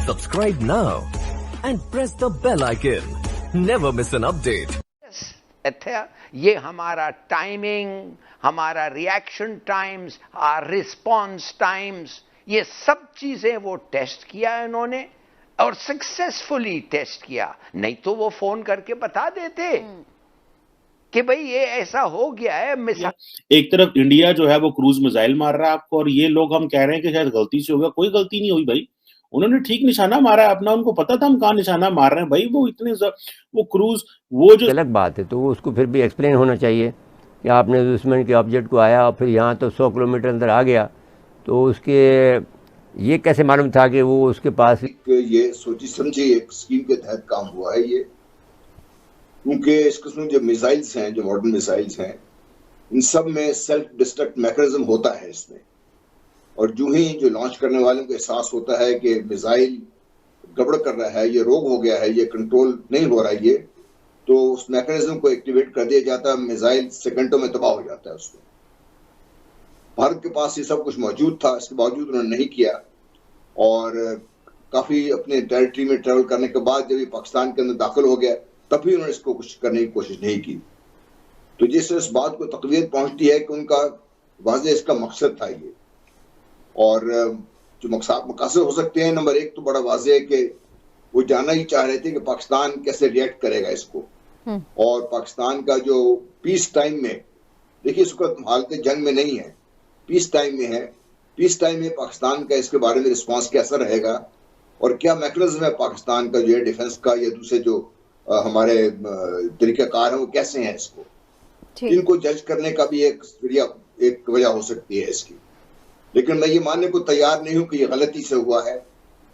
Subscribe now and press the bell icon. Never miss an update. ये हमारा timing, हमारा reaction times, response times, ये सब चीजें वो टेस्ट किया इन्होंने और सक्सेसफुली टेस्ट किया। नहीं तो वो फोन करके बता देते कि भाई ये ऐसा हो गया है। एक तरफ इंडिया जो है वो क्रूज मिसाइल मार रहा है आपको, और ये लोग हम कह रहे हैं कि शायद गलती से हो गया। कोई गलती नहीं हुई भाई, उन्होंने ठीक निशाना मारा है अपना, उनको पता था हम कहाँ निशाना मार रहे हैं भाई। वो इतने वो क्रूज वो जो अलग बात है, तो उसको फिर भी एक्सप्लेन होना चाहिए कि आपने दुश्मन के ऑब्जेक्ट को आया और फिर यहाँ तो 100 किलोमीटर अंदर आ गया, तो उसके ये कैसे मालूम था कि वो उसके पास। ये सोची समझी एक स्कीम के तहत काम हुआ है ये, क्योंकि इस किस्म जो मिसाइल्स हैं, जो मॉडर्न मिसाइल्स हैं, इन सब में सेल्फ डिस्ट्रक्ट मैकेनिज्म होता है इसमें। और जो ही जो लॉन्च करने वालों को एहसास होता है कि मिसाइल गड़बड़ कर रहा है, ये रोग हो गया है, ये कंट्रोल नहीं हो रहा है ये, तो उस मैकेनिज्म को एक्टिवेट कर दिया जाता है, मिसाइल सेकंडों में तबाह हो जाता है उसमें। भारत के पास ये सब कुछ मौजूद था, इसके बावजूद उन्होंने नहीं किया, और काफी अपने टेरिटरी में ट्रेवल करने के बाद जब ये पाकिस्तान के अंदर दाखिल हो गया, तब भी उन्होंने इसको कुछ करने की कोशिश नहीं की। तो जिससे इस बात को तक़वियत पहुंचती है कि उनका वाज़ेह इसका मकसद था ये। और जो मकसद हो सकते हैं, नंबर एक तो बड़ा वाज़ेह है कि वो जानना ही चाह रहे थे कि पाकिस्तान कैसे रिएक्ट करेगा इसको। और पाकिस्तान का जो पीस टाइम में, देखिए इसको हालत जंग में नहीं है, पीस टाइम में है। पीस टाइम में पाकिस्तान का इसके बारे में रिस्पॉन्स कैसा रहेगा और क्या मैकेनिज्म है पाकिस्तान का जो है डिफेंस का, या दूसरे जो हमारे तरीक़ाकार हैं वो कैसे हैं, इसको इनको जज करने का भी एक वजह हो सकती है इसकी। लेकिन मैं ये मानने को तैयार नहीं हूं कि ये गलती से हुआ है।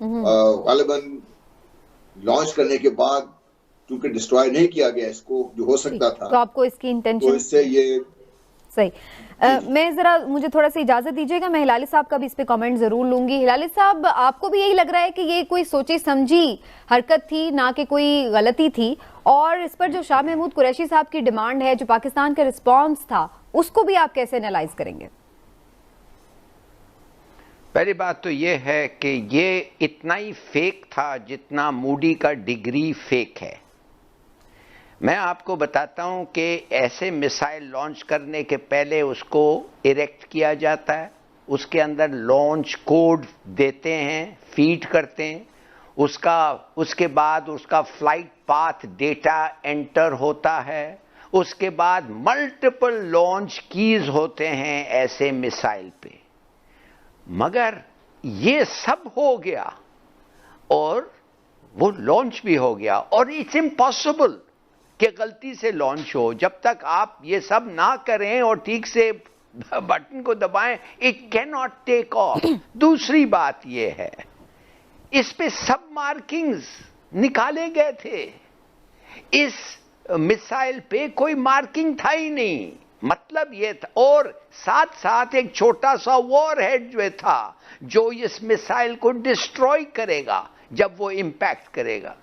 गालिबन लॉन्च करने के बाद क्योंकि डिस्ट्रॉय नहीं किया गया इसको, जो हो सकता था, तो आपको इसकी इंटेंशन, तो इससे ये सही। मैं जरा, मुझे थोड़ा सा इजाजत दीजिएगा, मैं हिलाली साहब का भी इस पे कमेंट जरूर लूंगी। हिलाली साहब, आपको भी यही लग रहा है कि ये कोई सोची समझी हरकत थी, ना कि कोई गलती थी? और इस पर जो शाह महमूद कुरैशी साहब की डिमांड है, जो पाकिस्तान का रिस्पॉन्स था, उसको भी आप कैसे एनालाइज करेंगे? पहली बात तो ये है कि ये इतना ही फेक था जितना मूडी का डिग्री फेक है। मैं आपको बताता हूं कि ऐसे मिसाइल लॉन्च करने के पहले उसको इरेक्ट किया जाता है, उसके अंदर लॉन्च कोड देते हैं, फीड करते हैं, उसके बाद उसका फ्लाइट पाथ डेटा एंटर होता है, उसके बाद मल्टीपल लॉन्च कीज होते हैं ऐसे मिसाइल पे। मगर ये सब हो गया और वो लॉन्च भी हो गया, और इट्स इम्पॉसिबल कि गलती से लॉन्च हो। जब तक आप ये सब ना करें और ठीक से बटन को दबाएं, it can not take off. दूसरी बात ये है, इस पे सब मार्किंग्स निकाले गए थे, इस मिसाइल पे कोई मार्किंग था ही नहीं। मतलब ये था, और साथ साथ एक छोटा सा वॉरहेड जो था, जो इस मिसाइल को डिस्ट्रॉय करेगा जब वो इंपैक्ट करेगा,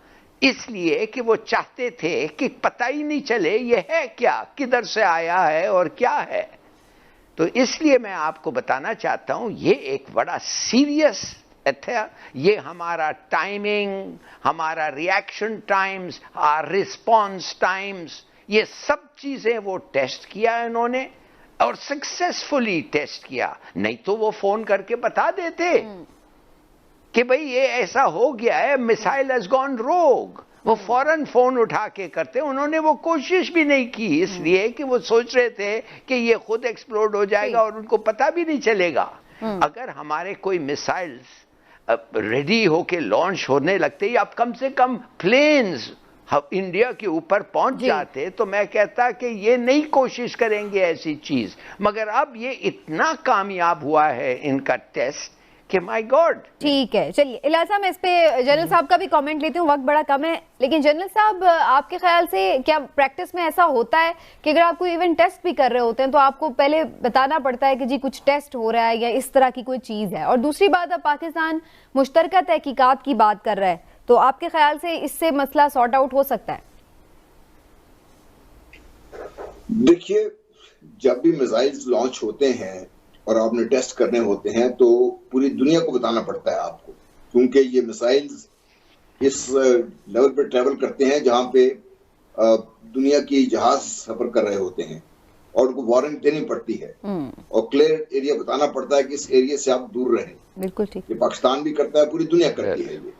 इसलिए कि वो चाहते थे कि पता ही नहीं चले ये है क्या, किधर से आया है और क्या है। तो इसलिए मैं आपको बताना चाहता हूं, ये एक बड़ा सीरियस था। ये हमारा टाइमिंग, हमारा रिएक्शन टाइम्स, रिस्पॉन्स टाइम्स, ये सब चीजें वो टेस्ट किया इन्होंने और सक्सेसफुली टेस्ट किया। नहीं तो वो फोन करके बता देते कि भाई ये ऐसा हो गया है, मिसाइल हैज गॉन रोग। वो फौरन फोन उठा के करते, उन्होंने वो कोशिश भी नहीं की, इसलिए कि वो सोच रहे थे कि ये खुद एक्सप्लोड हो जाएगा और उनको पता भी नहीं चलेगा। अगर हमारे कोई मिसाइल्स रेडी होके लॉन्च होने लगते, या अब कम से कम प्लेन्स इंडिया के ऊपर पहुंच जाते, तो मैं कहता कि ये नहीं कोशिश करेंगे ऐसी चीज। मगर अब ये इतना कामयाब हुआ है इनका टेस्ट कि माय गॉड। ठीक है, चलिए इलाज साहब, मैं इस पे जनरल साहब का भी कमेंट लेती हूँ, वक्त बड़ा कम है। लेकिन जनरल साहब, आपके ख्याल से क्या प्रैक्टिस में ऐसा होता है कि अगर आप कोई इवन टेस्ट भी कर रहे होते हैं तो आपको पहले बताना पड़ता है कि जी कुछ टेस्ट हो रहा है या इस तरह की कोई चीज है? और दूसरी बात, अब पाकिस्तान मुश्तरका तहकीकात की बात कर रहा है, तो आपके ख्याल से इससे मसला सॉर्ट आउट हो सकता है? देखिए, जब भी मिसाइल्स लॉन्च होते हैं और आपने टेस्ट करने होते हैं, तो पूरी दुनिया को बताना पड़ता है आपको। क्योंकि ये मिसाइल्स इस लेवल पे ट्रेवल करते हैं जहां पे दुनिया की जहाज सफर कर रहे होते हैं और उनको वारंट देनी पड़ती है और क्लियर एरिया बताना पड़ता है कि इस एरिया से आप दूर रहें। बिल्कुल ठीक। ये पाकिस्तान भी करता है, पूरी दुनिया करती है ये।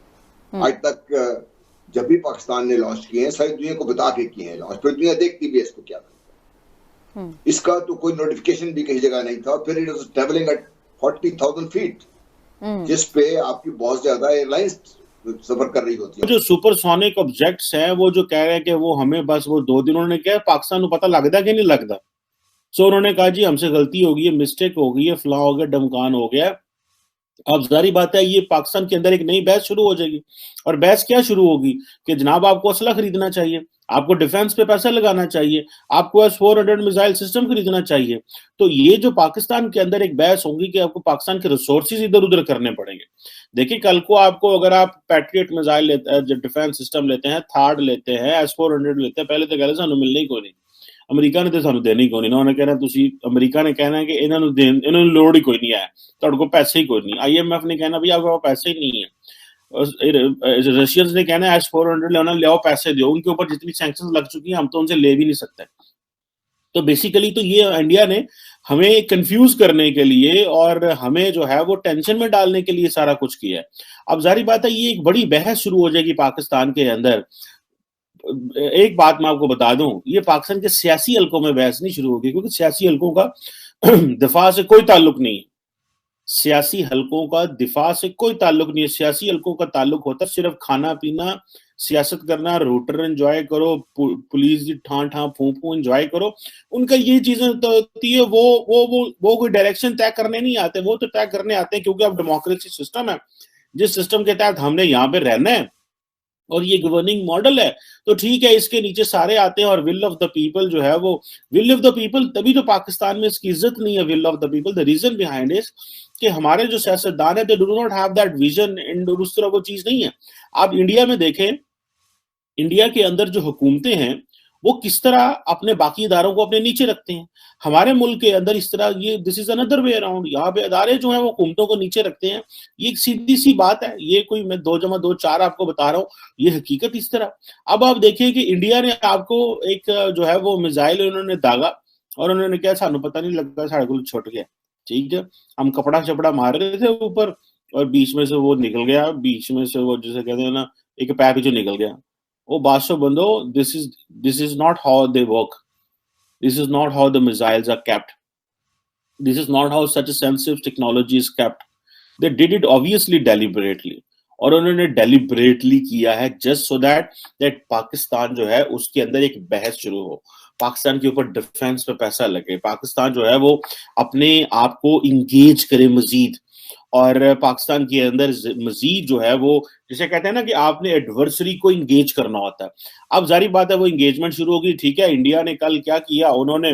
आज तक जब भी पाकिस्तान ने लॉन्च किए हैं सारी दुनिया को बता के किए हैं लॉन्च, फिर दुनिया देखती भी है इसको क्या करता है। इसका तो कोई नोटिफिकेशन भी कहीं जगह नहीं था। फिर it was travelling eight 40,000 feet, जिस पे आपकी बहुत ज्यादा एयरलाइंस सफर कर रही होती है। जो सुपरसोनिक ऑब्जेक्ट्स हैं वो जो कह रहे हैं कि वो हमें बस वो 2 दिन, उन्होंने क्या पाकिस्तान को पता लगता कि नहीं लगता। सो उन्होंने कहा जी हमसे गलती हो गई है, मिस्टेक हो गई है, फला हो गया, डमकान हो गया। अब जारी बात है ये पाकिस्तान के अंदर एक नई बहस शुरू हो जाएगी। और बहस क्या शुरू होगी कि जनाब आपको असला खरीदना चाहिए, आपको डिफेंस पे पैसा लगाना चाहिए, आपको S-400 मिसाइल सिस्टम खरीदना चाहिए। तो ये जो पाकिस्तान के अंदर एक बहस होगी कि आपको पाकिस्तान के रिसोर्सेज इधर उधर करने पड़ेंगे। देखिए कल को आपको अगर आप पैट्रियट मिसाइल लेते हैं, डिफेंस सिस्टम लेते हैं, थार्ड लेते हैं, S-400 लेते हैं, पहले तो कहते सानू मिलने ही कोई नहीं, अमेरिका ने तो सानू देनी कोई नहीं। उन्होंने कहना तुसी अमेरिका ने कहना है कि इन्होंने लोड़ ही कोई नहीं है, तुहाडे को पैसे ही कोई नहीं। IMF ने कहना भाई आपके पास पैसे ही नहीं है। रशियंस ने कहना है S-400 लेना, ले आओ पैसे दो, उनके ऊपर जितनी सैंक्शंस लग चुकी हैं हम तो उनसे ले भी नहीं सकते। तो बेसिकली तो ये इंडिया ने हमें कंफ्यूज करने के लिए और हमें जो है वो टेंशन में डालने के लिए सारा कुछ किया है। अब जारी बात है ये एक बड़ी बहस शुरू हो जाएगी पाकिस्तान के अंदर। एक बात मैं आपको बता दूं, ये पाकिस्तान के सियासी हलकों में बहस नहीं शुरू होगी, क्योंकि सियासी हलकों का दिफा से कोई ताल्लुक नहीं है। सियासी हलकों का दिफा से कोई ताल्लुक नहीं है। सियासी हलकों का ताल्लुक होता है सिर्फ खाना पीना, सियासत करना, रोटर एंजॉय करो, पुलिस की ठां ठां फूं फूं एंजॉय करो। उनका ये चीजें तो होती है, वो कोई डायरेक्शन तय करने नहीं आते, वो तो तय करने आते हैं क्योंकि अब डेमोक्रेसी सिस्टम है, जिस सिस्टम के तहत हमने यहाँ पे रहना है और ये गवर्निंग मॉडल है, तो ठीक है इसके नीचे सारे आते हैं। और विल ऑफ द पीपल जो है वो विल ऑफ द पीपल, तभी तो पाकिस्तान में इसकी इज्जत नहीं है। Will of the people, the reason behind is कि हमारे जो सियासतदान है they do not have that vision, and उस तरह वो चीज नहीं है। आप इंडिया में देखें, इंडिया के अंदर जो हुकूमतें हैं वो किस तरह अपने बाकी इदारों को अपने नीचे रखते हैं। हमारे मुल्क के अंदर इस तरह ये this is another way around, यहाँ पे इदारे जो हैं वो हुकूमतों को नीचे रखते हैं। ये एक सीधी सी बात है, ये कोई मैं 2+2=4 आपको बता रहा हूँ, ये हकीकत इस तरह। अब आप देखिए कि इंडिया ने आपको एक जो है वो मिसाइल उन्होंने दागा और उन्होंने क्या सानू पता नहीं लगता, साढ़े को छुट गया, ठीक है, हम कपड़ा चपड़ा मार रहे थे ऊपर और बीच में से वो निकल गया, बीच में से वो जैसे कहते हैं ना एक पैर जो निकल गया। ओ बादशाह बंदो, this is not how they work, this is not how the missiles are kept, this is not how such a sensitive technology is kept. They did it obviously deliberately, और उन्होंने deliberately किया है just so that पाकिस्तान जो है उसके अंदर एक बहस शुरू हो, पाकिस्तान के ऊपर डिफेंस पे पैसा लगे, पाकिस्तान जो है वो अपने आप को इंगेज करे मजीद, और पाकिस्तान के अंदर मजीद जो है वो जिसे कहते हैं ना कि आपने एडवर्सरी को इंगेज करना होता है। अब जारी बात है वो इंगेजमेंट शुरू होगी, ठीक है। इंडिया ने कल क्या किया, उन्होंने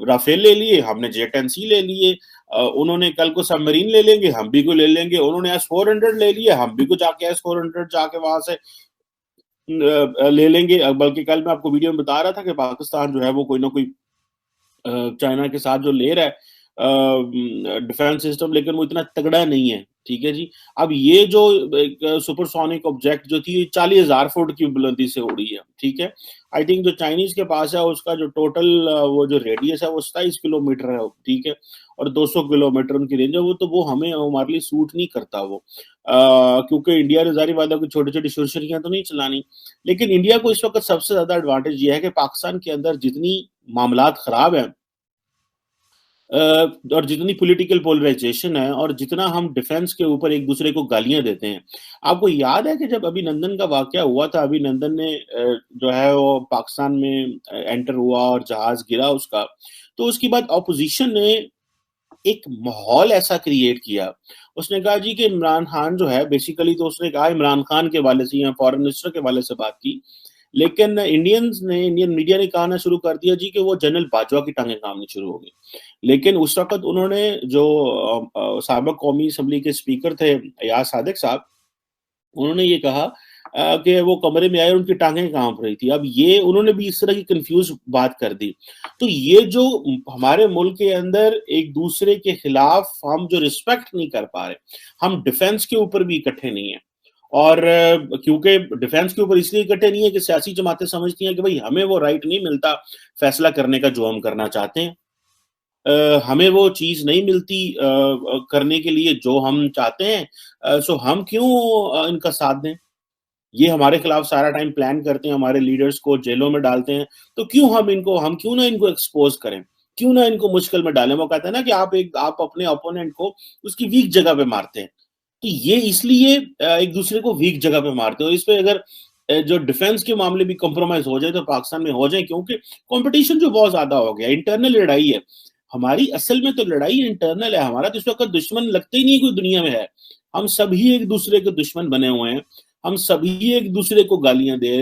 राफेल ले लिए, हमने जेट-10C ले लिए, उन्होंने कल को सबमरीन ले लेंगे, हम भी को ले लेंगे, उन्होंने S-400 ले लिए, हम भी को जाके S-400 जाके वहां से ले लेंगे। बल्कि कल मैं आपको वीडियो में बता रहा था कि पाकिस्तान जो है वो कोई ना कोई चाइना के साथ जो ले रहा है डिफेंस सिस्टम, लेकिन वो इतना तगड़ा नहीं है, ठीक है जी। अब ये जो सुपरसोनिक ऑब्जेक्ट जो थी 40,000 फुट की बुलंदी से उड़ी है, ठीक है। आई थिंक जो चाइनीज के पास है उसका जो टोटल वो जो रेडियस है वो 27 किलोमीटर है, ठीक है, और 200 किलोमीटर उनकी रेंज है। वो तो वो हमारे लिए सूट नहीं करता वो, क्योंकि इंडिया ने जारी बात है कि छोटी छोटी शुरशरियां तो नहीं चलानी। लेकिन इंडिया को इस वक्त सबसे ज्यादा एडवांटेज ये है कि पाकिस्तान के अंदर जितनी मामलात खराब है और जितनी पॉलिटिकल पोलराइजेशन है और जितना हम डिफेंस के ऊपर एक दूसरे को गालियां देते हैं। आपको याद है कि जब अभिनंदन का वाकया हुआ था, अभिनंदन ने जो है वो पाकिस्तान में एंटर हुआ और जहाज गिरा उसका, तो उसके बाद ऑपोजिशन ने एक माहौल ऐसा क्रिएट किया, उसने कहा जी कि इमरान खान जो है, बेसिकली तो उसने कहा इमरान खान के वाले से या फॉरेन मिनिस्टर के वाले से बात की, लेकिन इंडियन मीडिया ने कहना शुरू कर दिया जी कि वो जनरल बाजवा की टांगें कामनी शुरू हो गई। लेकिन उस वक्त उन्होंने जो साबिक कौमी असम्बली के स्पीकर थे अयाज सादिक साहब, उन्होंने ये कहा कि वो कमरे में आए और उनकी टांगें कांप रही थी। अब ये उन्होंने भी इस तरह की कंफ्यूज बात कर दी। तो ये जो हमारे मुल्क के अंदर एक दूसरे के खिलाफ हम जो रिस्पेक्ट नहीं कर पा रहे, हम डिफेंस के ऊपर भी इकट्ठे नहीं है। और क्योंकि डिफेंस के ऊपर इसलिए इकट्ठे नहीं है कि सियासी जमातें समझती हैं कि भाई हमें वो राइट नहीं मिलता फैसला करने का जो हम करना चाहते हैं, हमें वो चीज नहीं मिलती करने के लिए जो हम चाहते हैं, सो हम क्यों इनका साथ दें। ये हमारे खिलाफ सारा टाइम प्लान करते हैं, हमारे लीडर्स को जेलों में डालते हैं, तो क्यों हम क्यों ना इनको एक्सपोज करें, क्यों ना इनको मुश्किल में डालें। वो कहते हैं ना कि आप अपने ओपोनेंट को उसकी वीक जगह पे मारते हैं। तो ये इसलिए एक दूसरे को वीक जगह पे मारते हैं। और इस पे अगर जो डिफेंस के मामले भी कंप्रोमाइज हो जाए तो पाकिस्तान में हो जाए, क्योंकि कंपटीशन जो बहुत ज्यादा हो गया, इंटरनल लड़ाई है हमारी। असल में तो लड़ाई इंटरनल है हमारा, तो इस वक्त दुश्मन लगते ही नहीं कोई दुनिया में है। हम सभी एक दूसरे के दुश्मन बने हुए हैं, हम सभी एक दूसरे को गालियां दे रहे हैं।